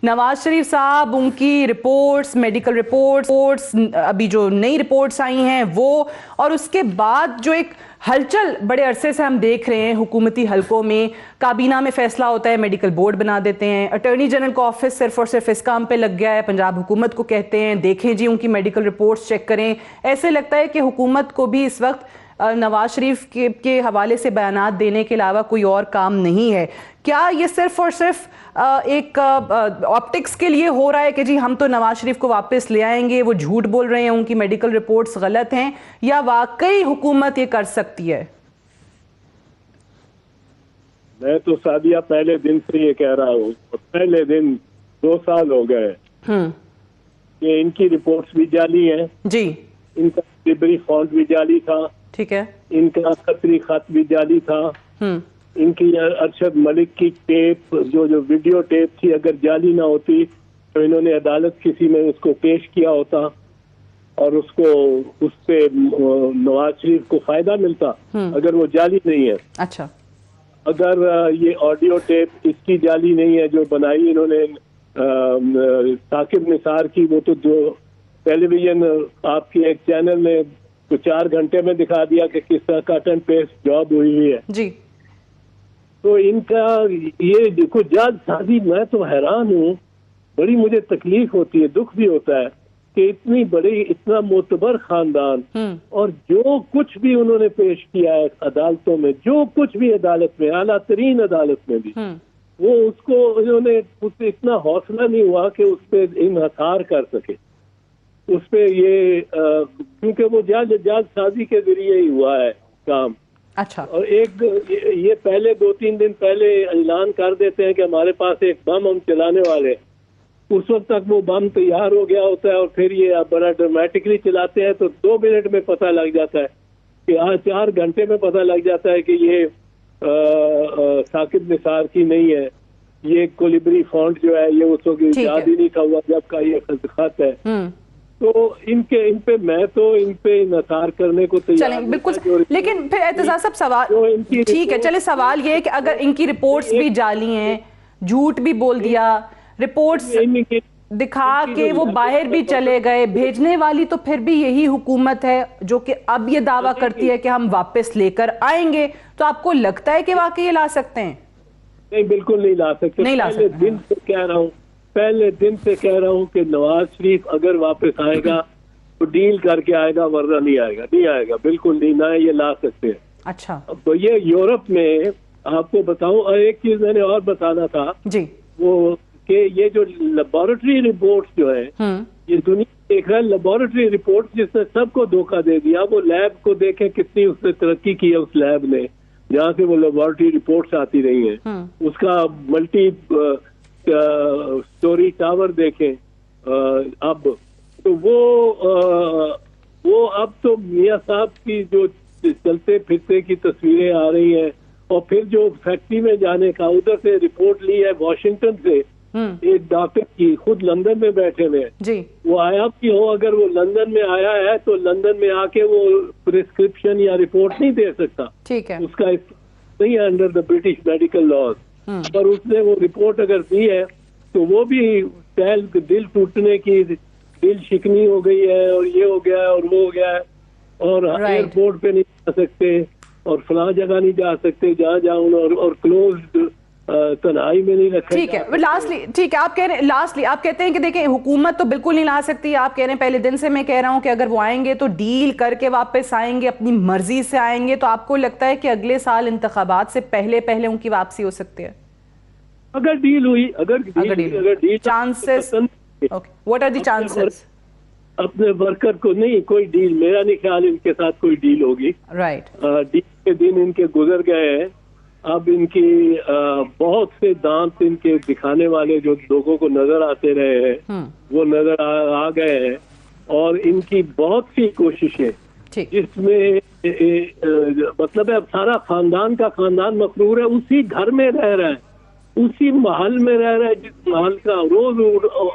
नवाज शरीफ साहब, उनकी reports, medical reports, अभी जो नई रिपोर्ट्स आई हैं वो, और उसके बाद जो एक हलचल बड़े अरसे से हम देख रहे हैं हुकूमती हलकों में, काबीना में फैसला होता है, मेडिकल बोर्ड बना देते हैं, अटॉर्नी जनरल का ऑफिस सिर्फ और सिर्फ इस काम पे लग गया है, पंजाब हुकूमत को कहते हैं देखें जी उनकी मेडिकल रिपोर्ट्स चेक करें। ऐसे लगता है कि हुकूमत को भी इस वक्त नवाज शरीफ के हवाले से बयानात देने के अलावा कोई और काम नहीं है। क्या ये सिर्फ और सिर्फ एक ऑप्टिक्स के लिए हो रहा है कि जी हम तो नवाज शरीफ को वापस ले आएंगे, वो झूठ बोल रहे हैं, उनकी मेडिकल रिपोर्ट्स गलत हैं, या वाकई हुकूमत ये कर सकती है? मैं तो सादिया पहले दिन से ये कह रहा हूँ, पहले दिन 2 साल हो गए कि इनकी रिपोर्ट्स भी जाली हैं जी, इनका डिलीवरी फॉन्ट भी जाली था, ठीक है, इनका खतरी खत भी जाली था, इनकी अरशद मलिक की टेप जो वीडियो टेप थी अगर जाली ना होती तो इन्होंने अदालत किसी में उसको पेश किया होता और उसको उससे नवाज शरीफ को फायदा मिलता अगर वो जाली नहीं है। अच्छा, अगर ये ऑडियो टेप इसकी जाली नहीं है जो बनाई इन्होंने साकिब निसार की, वो तो जो टेलीविजन आपकी एक चैनल ने तो 4 घंटे में दिखा दिया कि किस तरह कट एंड पेस्ट जॉब हुई है जी। तो इनका ये देखो जालसाजी, मैं तो हैरान हूँ, बड़ी मुझे तकलीफ होती है, दुख भी होता है कि इतनी बड़ी, इतना मोतबर खानदान और जो कुछ भी उन्होंने पेश किया है अदालतों में, जो कुछ भी अदालत में, आला तरीन अदालत में भी, वो उसको उन्होंने उससे इतना हौसला नहीं हुआ कि उस पर इन्हसार कर सके, उस पे ये क्योंकि वो जालसाजी के जरिए ही हुआ है काम। अच्छा, और एक ये पहले 2-3 दिन पहले ऐलान कर देते हैं कि हमारे पास एक बम हम चलाने वाले, उस वक्त तक वो बम तैयार हो गया होता है और फिर ये बड़ा ड्रामेटिकली चलाते हैं तो 2 मिनट में पता लग जाता है कि 4 घंटे में पता लग जाता है कि ये साकिब निसार की नहीं है, ये कोलिब्री फॉन्ट जो है ये उस वक्त याद ही नहीं था हुआ जब का ये खत है। तो इन पे मैं तो इन पे नसार करने को तैयार चलें, बिल्कुल, लेकिन फिर एतजाज साहब सवाल ठीक है, चले सवाल ये है कि अगर इनकी रिपोर्ट्स भी जाली हैं, झूठ भी बोल दिया, रिपोर्ट्स दिखा के वो बाहर भी चले गए, भेजने वाली तो फिर भी यही हुकूमत है जो कि अब ये दावा करती है कि हम वापस लेकर आएंगे, तो आपको लगता है कि वाकई ये ला सकते हैं? नहीं, बिल्कुल नहीं ला सकते। नहीं ला सकते। दिन से कह रहा हूँ, पहले दिन से कह रहा हूँ कि नवाज शरीफ अगर वापस आएगा तो डील करके आएगा, वरना नहीं आएगा, नहीं आएगा, बिल्कुल नहीं, ना ये ला सकते हैं। अच्छा, तो ये यूरोप में आपको बताऊं, और एक चीज मैंने और बताना था जी, वो कि ये जो लेबोरेटरी रिपोर्ट जो है ये दुनिया देख रहा है, लेबोरेटरी रिपोर्ट जिसने सबको धोखा दे दिया, वो लैब को देखें कितनी उसने तरक्की की है, उस लैब ने जहाँ से वो लेबोरेटरी रिपोर्ट्स आती रही हैं, उसका मल्टी स्टोरी टावर देखें अब तो वो अब तो मियां साहब की जो चलते फिरते की तस्वीरें आ रही हैं, और फिर जो फैक्ट्री में जाने का उधर से रिपोर्ट ली है वॉशिंगटन से, एक डॉक्टर की खुद लंदन में बैठे हुए जी, वो आया भी हो, अगर वो लंदन में आया है तो लंदन में आके वो प्रिस्क्रिप्शन या रिपोर्ट नहीं दे सकता, ठीक है, उसका नहीं है under the British medical laws, पर उसने वो रिपोर्ट अगर दी है तो वो भी दिल टूटने की, दिल शिकनी हो गई है और ये हो गया है और वो हो गया है, और एयरपोर्ट पे नहीं जा सकते और फलां जगह नहीं जा सकते जहाँ जाऊँ, और क्लोज्ड तन्हाई में नहीं रखा। ठीक है, लास्टली ठीक है, आप कह रहे हैं, लास्टली आप कहते हैं कि देखिए हुकूमत तो बिल्कुल नहीं ला सकती, आप कह रहे हैं पहले दिन से मैं कह रहा हूं कि अगर वो आएंगे तो डील करके वापस आएंगे, अपनी मर्जी से आएंगे, तो आपको लगता है कि अगले साल इंतखाबात से पहले पहले उनकी वापसी हो सकती है? अगर डील हुई, अगर deal chances, what are the chances? अपने वर्कर को नहीं, कोई डील, मेरा नहीं ख्याल इनके साथ कोई डील होगी। राइट, डील के दिन इनके गुजर गए हैं, अब इनकी बहुत से दांत इनके दिखाने वाले जो लोगों को नजर आते रहे हैं वो नजर आ गए हैं, और इनकी बहुत सी कोशिशें जिसमें मतलब है अब सारा खानदान का खानदान मकरूर है, उसी घर में रह रहा है, उसी महल में रह रहा है, जिस महल का रोज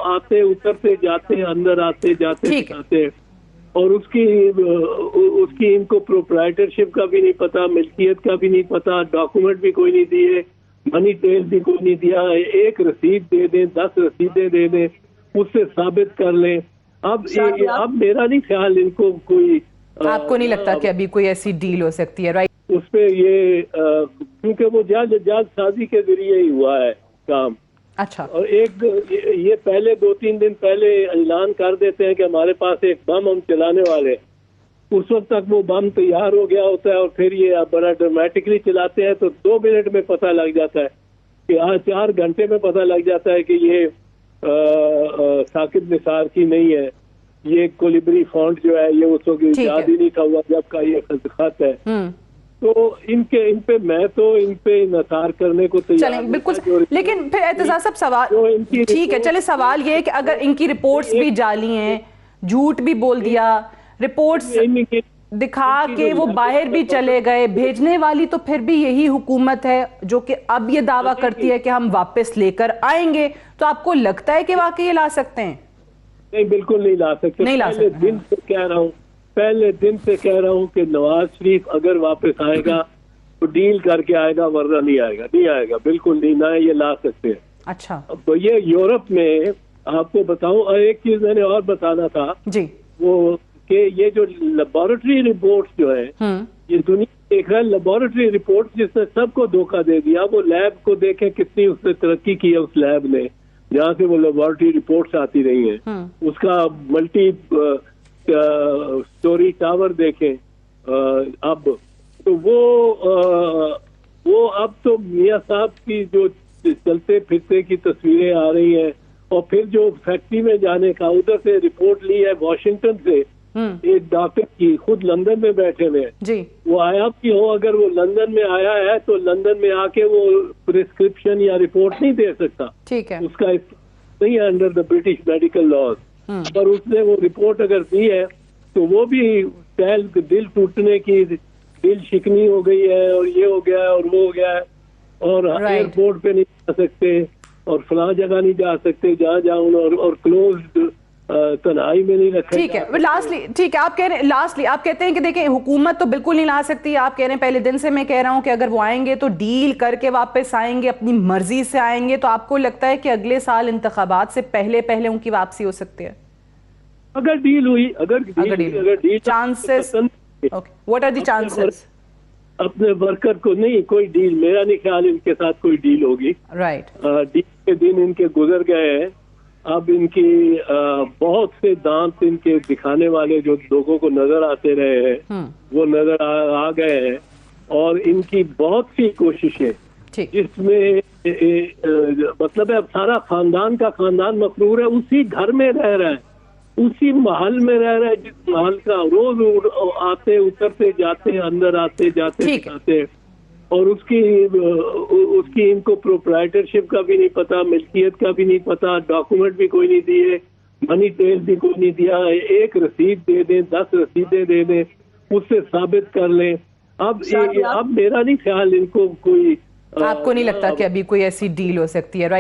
आते उतरते जाते, अंदर आते जाते जाते, और उसकी इनको प्रोप्राइटरशिप का भी नहीं पता, मिल्कियत का भी नहीं पता, डॉक्यूमेंट भी कोई नहीं दिए, मनी टेल भी कोई नहीं दिया। एक रसीद दे दें, 10 रसीदें दे दें, उससे साबित कर लें। अब मेरा नहीं ख्याल इनको कोई आपको नहीं लगता कि अभी कोई ऐसी डील हो सकती है, राइट? उस पे ये क्योंकि वो जालसाजी के जरिए ही हुआ है काम। अच्छा। और ये पहले 2-3 दिन पहले ऐलान कर देते हैं कि हमारे पास एक बम हम चलाने वाले हैं। उस वक्त तक वो बम तैयार हो गया होता है और फिर ये बड़ा ड्रामेटिकली चलाते हैं तो 2 मिनट में पता लग जाता है कि आज 4 घंटे में पता लग जाता है कि ये साकिब निसार की नहीं है, ये कोलिब्री फॉन्ट जो है ये उस वक्त याद ही नहीं था हुआ जब का ये खत है। तो इन पे नसार करने को तैयार चलें, बिल्कुल। लेकिन फिर एतजाज साहब सवाल ठीक है, चले सवाल ये है कि अगर इनकी रिपोर्ट्स भी जाली हैं, झूठ भी बोल दिया, रिपोर्ट्स दिखा के वो बाहर भी चले गए, भेजने वाली तो फिर भी यही हुकूमत है जो कि अब ये दावा करती है कि हम वापस लेकर आएंगे, तो आपको लगता है कि वाकई ये ला सकते हैं? नहीं, बिल्कुल नहीं ला सकते। पहले दिन से कह रहा हूं कि नवाज शरीफ अगर वापस आएगा तो डील करके आएगा, वरना नहीं आएगा, बिल्कुल नहीं, ना ये ला सकते हैं। अच्छा। तो ये यूरोप में आपको बताऊं, और एक चीज मैंने और बताना था जी, वो कि ये जो लेबोरेटरी रिपोर्ट्स जो है ये दुनिया देख रहा है। लेबोरेटरी रिपोर्ट्स जिसने सबको धोखा दे दिया, वो लैब को देखें कितनी उसने तरक्की की है, उस लैब ने जहाँ से वो लेबोरेटरी रिपोर्ट्स आती रही हैं। उसका मल्टी स्टोरी टावर देखें अब तो वो अब तो मियां साहब की जो चलते फिरते की तस्वीरें आ रही हैं, और फिर जो फैक्ट्री में जाने का उधर से रिपोर्ट ली है वॉशिंगटन से, एक डॉक्टर की खुद लंदन में बैठे हुए हैं, वो आया भी हो, अगर वो लंदन में आया है तो लंदन में आके वो प्रिस्क्रिप्शन या रिपोर्ट नहीं दे सकता। ठीक है, उसका नहीं है under the British medical laws. पर उसने वो रिपोर्ट अगर दी है तो वो भी दिल टूटने की, दिल शिकनी हो गई है, और ये हो गया है और वो हो गया है, और एयरपोर्ट पे नहीं जा सकते और फलां जगह नहीं जा सकते जहाँ जाऊँ, और क्लोज्ड तन्हाई में नहीं रखा। ठीक है, लास्टली ठीक है, आप कह रहे हैं लास्टली आप कहते हैं कि देखिए हुकूमत तो बिल्कुल नहीं ला सकती। आप कह रहे हैं पहले दिन से मैं कह रहा हूं कि अगर वो आएंगे तो डील करके वापस आएंगे, अपनी मर्जी से आएंगे। तो आपको लगता है कि अगले साल इंतखाबात से पहले उनकी वापसी हो सकती है? अगर डील हुई, अगर deal chances, what are the chances? अपने वर्कर को नहीं, कोई डील, मेरा नहीं ख्याल इनके साथ कोई डील होगी। राइट। डील के दिन इनके गुजर गए हैं। अब इनकी बहुत से दांत इनके दिखाने वाले जो लोगों को नजर आते रहे हैं वो नजर आ गए हैं, और इनकी बहुत सी कोशिशें जिसमें मतलब है अब सारा खानदान का खानदान मफरूर है, उसी घर में रह रहा है, उसी महल में रह रहा है, जिस महल का रोज आते उतरते जाते, अंदर आते जाते, और उसकी इनको प्रोप्राइटरशिप का भी नहीं पता, मिल्कियत का भी नहीं पता, डॉक्यूमेंट भी कोई नहीं दिए, मनी टेल भी कोई नहीं दिया। एक रसीद दे दें, 10 रसीदें दे दें, उससे साबित कर लें। अब मेरा नहीं ख्याल इनको कोई आपको नहीं लगता कि अभी कोई ऐसी डील हो सकती है, राइट?